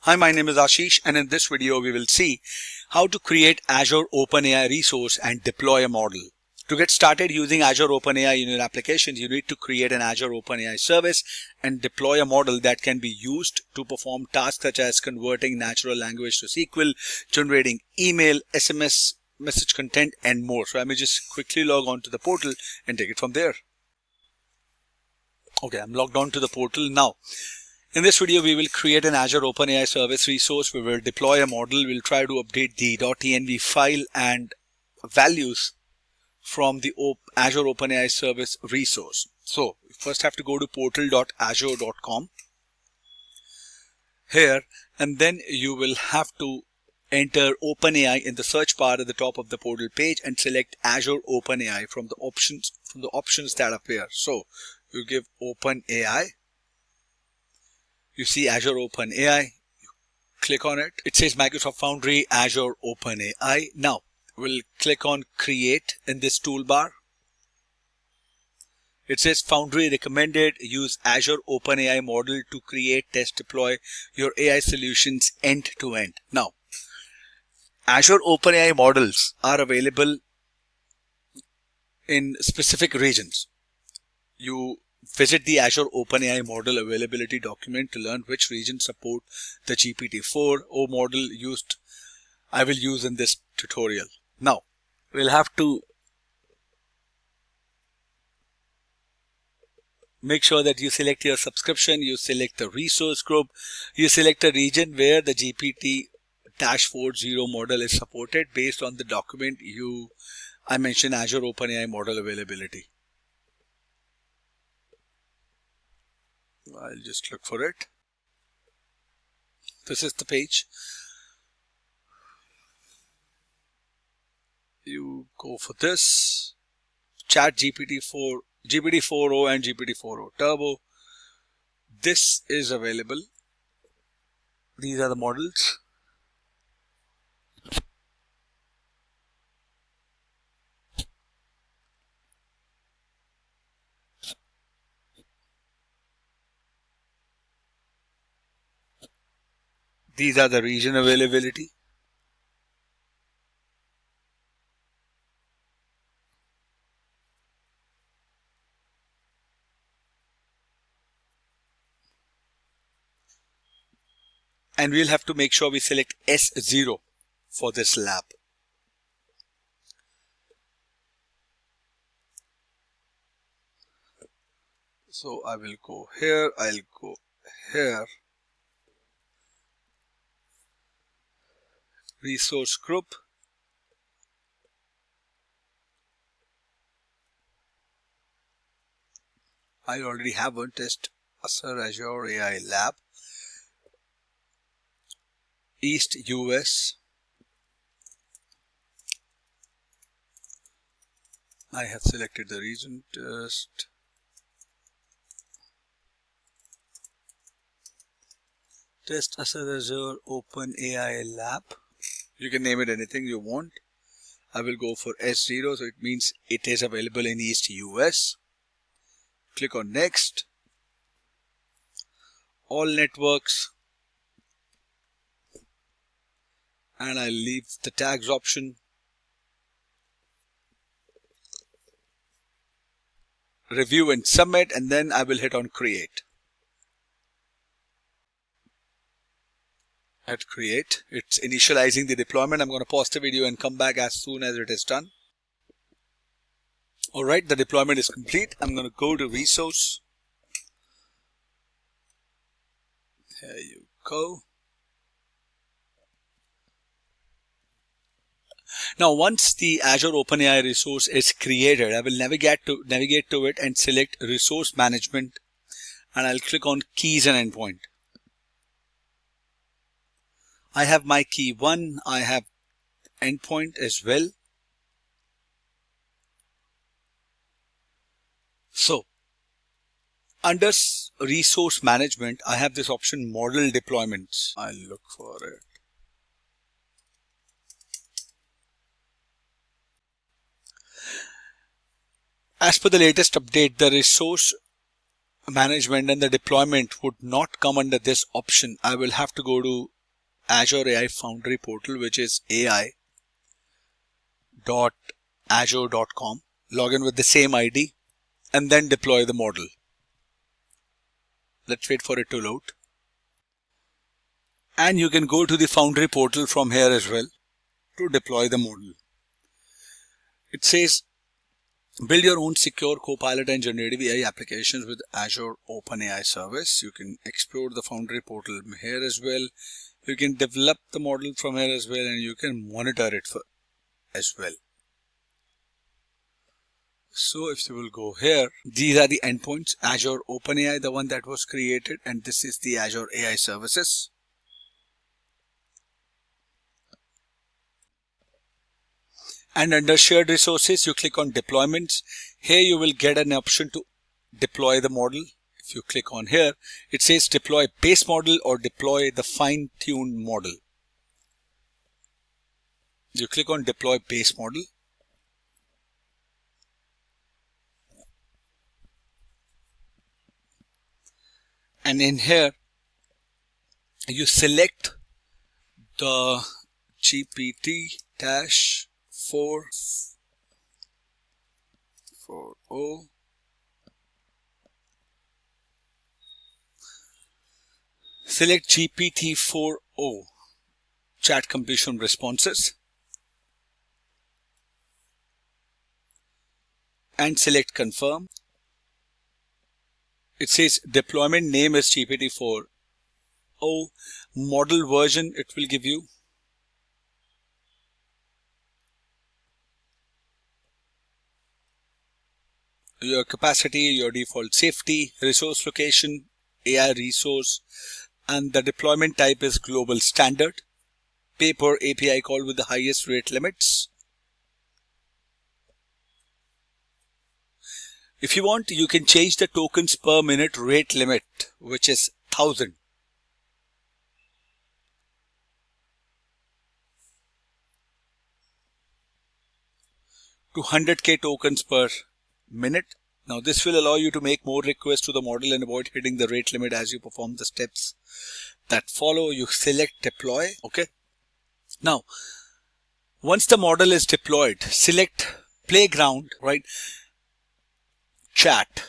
Hi, my name is Ashish, and in this video we will see how to create Azure Openai resource and deploy a model. To get started using Azure Openai in your applications, you need to create an Azure Openai service and deploy a model that can be used to perform tasks such as converting natural language to SQL, generating email, SMS, message content, and more. So let me just quickly log on to the portal and take it from there. Okay, I'm logged on to the portal now. In this video, we will create an Azure Openai service resource. We will deploy a model. We'll try to update the .env file and values from the Azure Openai service resource. So you first have to go to portal.azure.com here, and then you will have to enter OpenAI in the search bar at the top of the portal page and select Azure OpenAI from the options that appear. So you give OpenAI. You see Azure OpenAI, you click on it. It says Microsoft Foundry, Azure OpenAI. Now, we'll click on Create in this toolbar. It says Foundry recommended. Use Azure OpenAI model to create, test, deploy your AI solutions end to end. Now, Azure OpenAI models are available in specific regions. You visit the Azure OpenAI model availability document to learn which regions support the GPT-4o model I will use in this tutorial. Now, we'll have to make sure that you select your subscription, you select the resource group, you select a region where the GPT-4o model is supported based on the document I mentioned Azure OpenAI model availability. I'll just look for it. This is the page. You go for this. Chat GPT-4o and GPT-4o Turbo. This is available. These are the models. These are the region availability. And we'll have to make sure we select S0 for this lab. So I will go here, I'll go here. Resource group. I already have one test ASAR Azure AI Lab. East US. I have selected the region test. Test ASAR Azure OpenAI Lab. You can name it anything you want. I will go for S0, so it means it is available in East US. Click on Next. All networks. And I'll leave the tags option. Review and submit, and then I will hit on Create. At Create, it's initializing the deployment. I'm going to pause the video and come back as soon as it is done. Alright, the deployment is complete. I'm going to go to Resource. There you go. Now, once the Azure OpenAI resource is created, I will navigate to it and select Resource Management, and I'll click on Keys and Endpoint. I have my key 1. I have endpoint as well. So, under Resource Management, I have this option Model Deployments. I'll look for it. As per the latest update, the resource management and the deployment would not come under this option. I will have to go to Azure AI Foundry portal, which is ai.azure.com. Log in with the same ID and then deploy the model. Let's wait for it to load. And you can go to the Foundry portal from here as well to deploy the model. It says build your own secure Copilot and generative AI applications with Azure OpenAI service. You can explore the Foundry portal here as well. You can develop the model from here as well, and you can monitor it as well. So if you will go here, these are the endpoints. Azure OpenAI, the one that was created, and this is the Azure AI services. And under shared resources, you click on deployments. Here you will get an option to deploy the model. If you click on here, it says deploy base model or deploy the fine-tuned model. You click on deploy base model. And in here, you select the GPT-4.0. Select GPT-4.0 chat completion responses and select confirm. It says deployment name is GPT-4.0, model version it will give you. Your capacity, your default safety, resource location, AI resource, and the deployment type is global standard. Pay per API call with the highest rate limits. If you want, you can change the tokens per minute rate limit, which is 1000. To 100k tokens per minute. Now this will allow you to make more requests to the model and avoid hitting the rate limit as you perform the steps that follow. You select deploy. Okay. Now, once the model is deployed, select playground, right? Chat.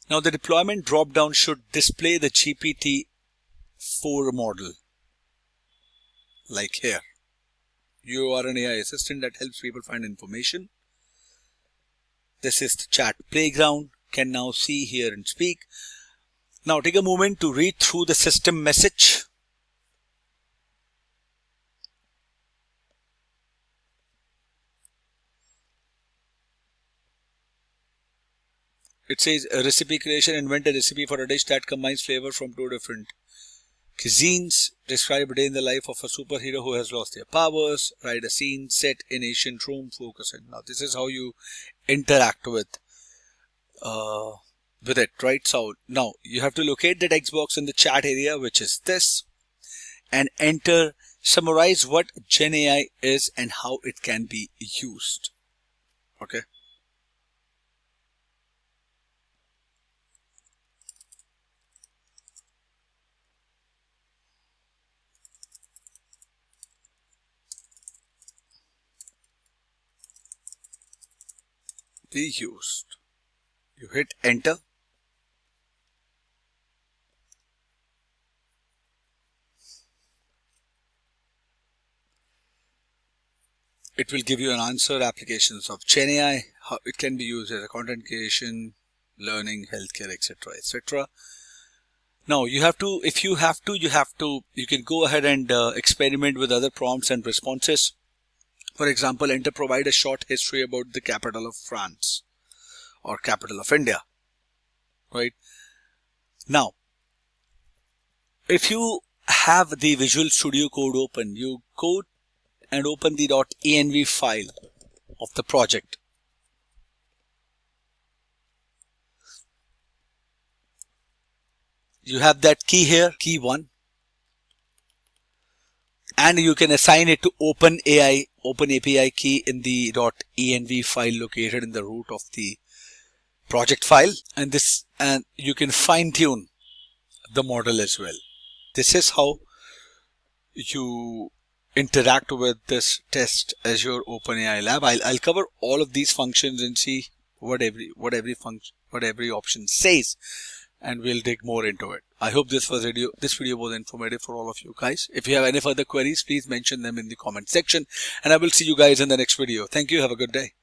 Now the deployment drop down should display the GPT-4 model like here. You are an AI assistant that helps people find information. This is the chat playground. Can now see, hear and speak. Now take a moment to read through the system message. It says a recipe creation. Invent a recipe for a dish that combines flavor from 2 different cuisines. Describe a day in the life of a superhero who has lost their powers. Write a scene set in ancient Rome. Focus on. Now this is how you interact with it, right? So now you have to locate the text box in the chat area, which is this, and enter summarize what Gen AI is and how it can be used. Okay. Be used. You hit enter. It will give you an answer. Applications of Gen AI, how it can be used as a content creation, learning, healthcare, etc., etc. Now you have to, if you have to, you can go ahead and experiment with other prompts and responses. For example, provide a short history about the capital of France or capital of India, right? Now, if you have the Visual Studio Code open, you go and open the .env file of the project. You have that key here, key 1. And you can assign it to OpenAPI key in the .env file located in the root of the project file. And you can fine tune the model as well. This is how you interact with this test Azure OpenAI lab. I'll cover all of these functions and see what every option says, and we'll dig more into it. I hope this video was informative for all of you guys. If you have any further queries, please mention them in the comment section, and I will see you guys in the next video. Thank you. Have a good day.